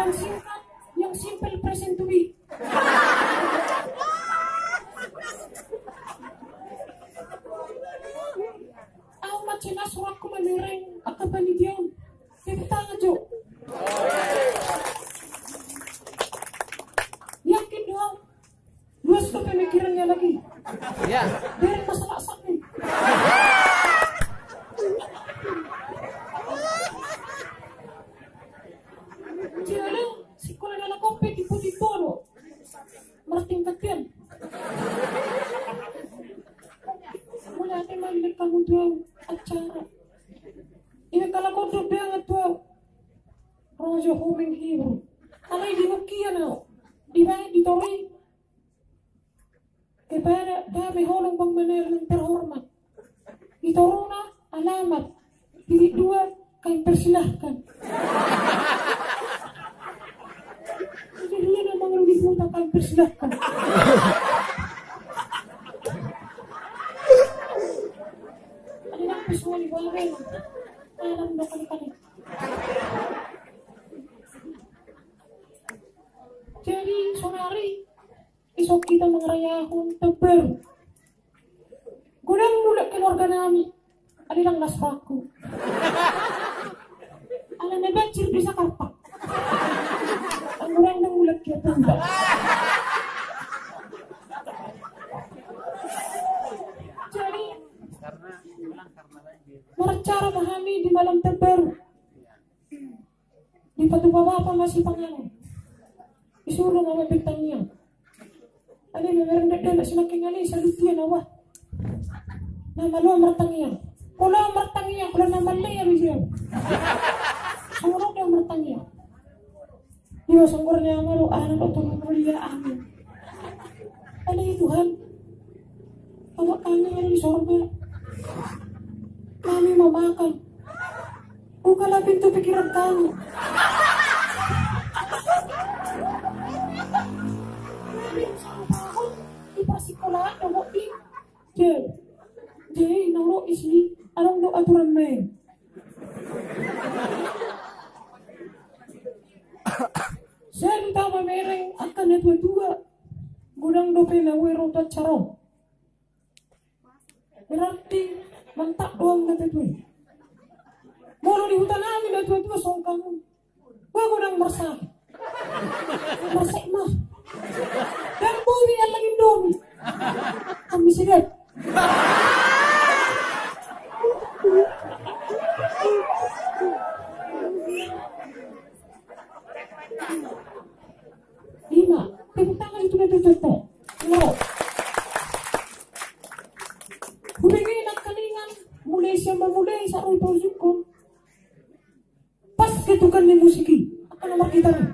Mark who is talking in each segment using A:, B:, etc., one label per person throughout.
A: Yang singkat, yang simple present to be. Aku macam suratku menireng akan panidiam. Tepuk tangan Jo. Yakin doang. Luas ke pemikirannya lagi.
B: Ya.
A: Dari masalah sakit. Jadi si kuliah anak kopi tipu-tipu lo. Mertingkatkan. Mulai ada melihat kamu doang acara. Ini kalau kau tuh banget tuh. Rojo homing hero. Kalau di Nokia now. Di mana di Tori. Kepada kami holong Bang Bener yang terhormat. Di Toruna alamat. Bilik 2 kami persilahkan. Jadi dia memang lebih buta kami persilahkan. Ada nampak semua di bawah rel. Alam dah kali-kali. Jadi sonari esok kita mengerayahkan teber. Gudang mulut keluarga nami. Alilang nasraku. Alam nebacir bisa kapak. Ang gudang ng mulut kita tanda. Jadi cara memahami di malam terbaru. Di patu bapak masih pangalan. Isuruh mama bertanya. Ada yang merendah dan semakin kali salutian awak. Nama lu bertanya. Kalau bertanya, kalau nama dia bisa. Semua yang bertanya. Dia sungguhnya malu anak untuk mulia amin. Ada Tuhan. Awak kami ada di sorga. Kami mau makan. Bukalah pintu pikiran kami. Di pasikolah nomor ini. Jadi nomor isi arang doa aturan main. Saya minta memereng akan dua-dua. Gudang dope nawe rota carong. Berarti mantap doang kata tuh. Mau di hutan amin dah tua-tua songkang. Gua gudang mersah. Mersek mah. Dan bumi yang lagi domi. Kami sedap. Lima. Tepuk tangan itu dah tutup. No. Hubungi nak kelingan. Mulai siapa mulai sarung perjukun. Pas gitu kan ni musiki. Apa nama kita ni?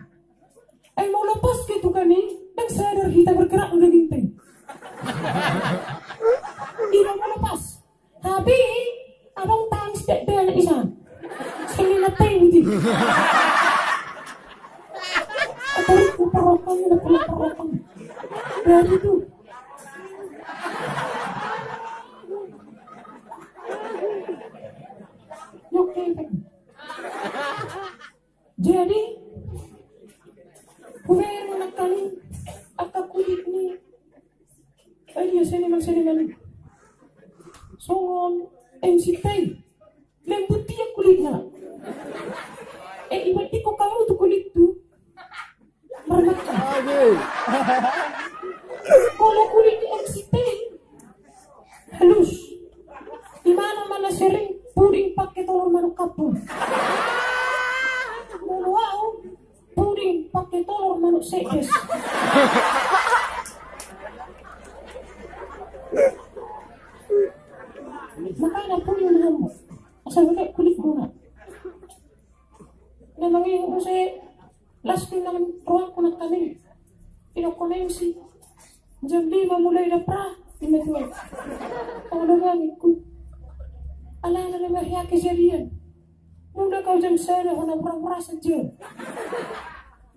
A: Mau lepas gitu kan ni. Dan sadar kita bergerak udah ginting. Tidak mau lepas. Tapi abang tangis dek anak isa. Sekali natai gitu. Atau perokang udah perokang. Dari itu. Oke. Jadi gue menekani akak kulit ni. Ay, seniman. Songon, NCT. Lembuti yang kulitnya. Ibati ko kamu tuh kulit tuh. Mermata. Kalau kulit di NCT halus. Di mana-mana sering puding pakai telur manuk kapur. Wow, puding pakai telur manuk sekes. Makanya puding menambah. Asal pakai kulit guna. Namanya yung saya last thing naman ruang ko na kami. Pinakonensi. Jam 5 mulai na pra. Pinatuwa. Ang nangangit ko. Ala na naman hiya kejadian. Mula kau jam sana kena pura-pura saja.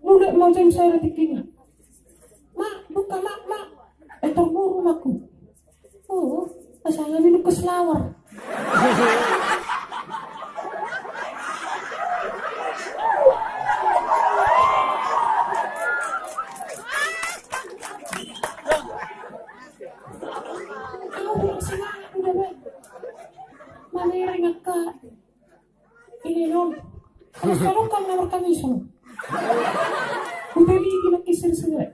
A: Mula mau jam sana tikini. Mak, buka mak. Terburu aku. Oh, asalnya minum keselawar. iso. Udah kinakisir semua.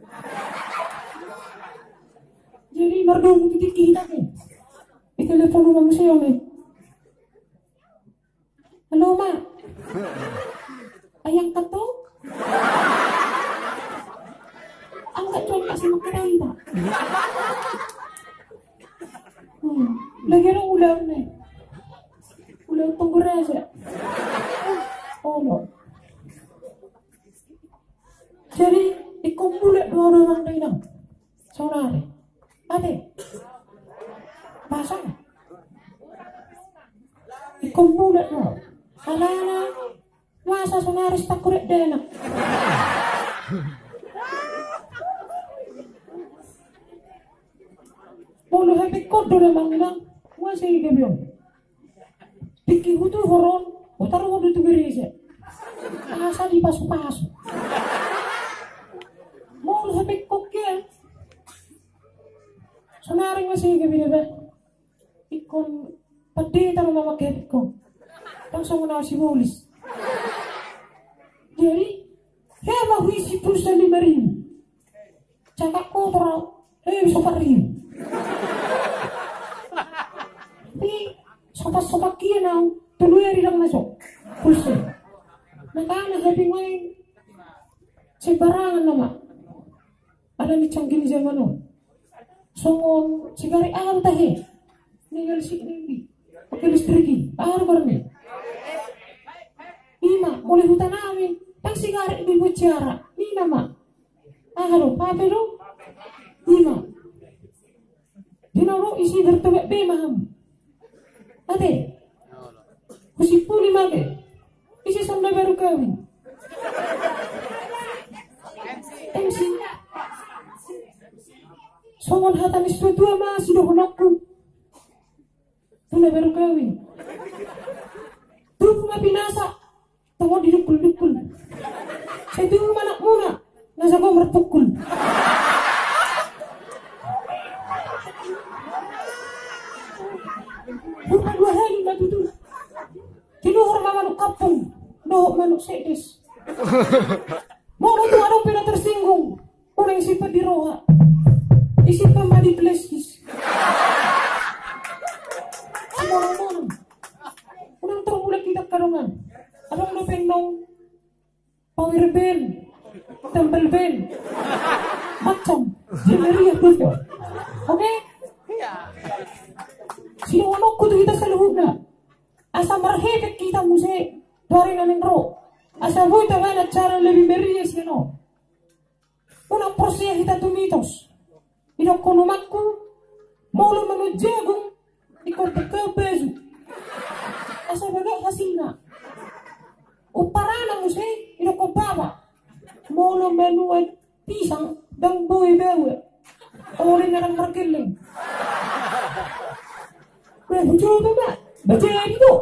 A: Jadi merdom kita nih. Di telepon rumah museum nih. Halo mak. Ayang kato? Angkat coba kasih makanan pak. Lagi orang ulang nih. Ulang tunggu aja. Oh no. Jadi dikumpulin dua orang lain. Saudara. Ade. Masa? Dikumpulin dua. Anak-anak. Masa sonaris tak kulit dena. Mulu happy kodo lamang nilang. Masih gabion. Piki hutu horon. Utar hudu tu berisi. Asa di pasu-pasu. Mulu happy kokil. Sonaring masih gabion ba. Ikon padi taruh mama kepiko. Langsung menawar si mulis. Jadi, hema huisi pulsa 5.000. Cakap kotor, bisa 4.000. Tapi, sobat-sobat kia nang, tulu ya ridang masuk. Pulsa. Makanya happy main. Sebarangan nama. Ada ni canggih zaman no. Songon, sigari alam tahe. Ninggal si ini. Pakai listriki. Barbarnya. Ima, boleh hutan amin. Pang sigaret di bicara. Ni nama. Halo, pape lo. Ima. Dinaro isi bertebak be maham. Ade. Kusi puli mage. Isi sonda baru kawin. MC. Songon hatan isu dua masih doh honokku. Sonda baru kawin. Tuh ngapinasa. Tunggu didukul-dukul. Saya tunggu anak muna. Nasa ko merpukul. Bukan 2 hari na dito. Tinuhor na manok kapong. Nohok manok sedis. Mau itu anong pinatersinggung. Unang isipan di roha. Isipan madi pleskis. Semorong-morong. Unang termulak kita karungan. Anong lupin nung power band, temple band, macam, jeneria dito. Okay? Sinuunok ko kita sa luhod na. Asa marhepet kita mo si Dori na ningro. Asa buhay taga na cara lebih merias yun. Unang prosya kita tumitos. Inokonomakku, maulo manujagong, ikortekabezu. Asa baga hasil na. Uparana mo siya, inokobaba. Molo menuan pisang, dang buhay bewe. Olin na ng markiling. Kaya, hujuro ba ba? Baca yan ito.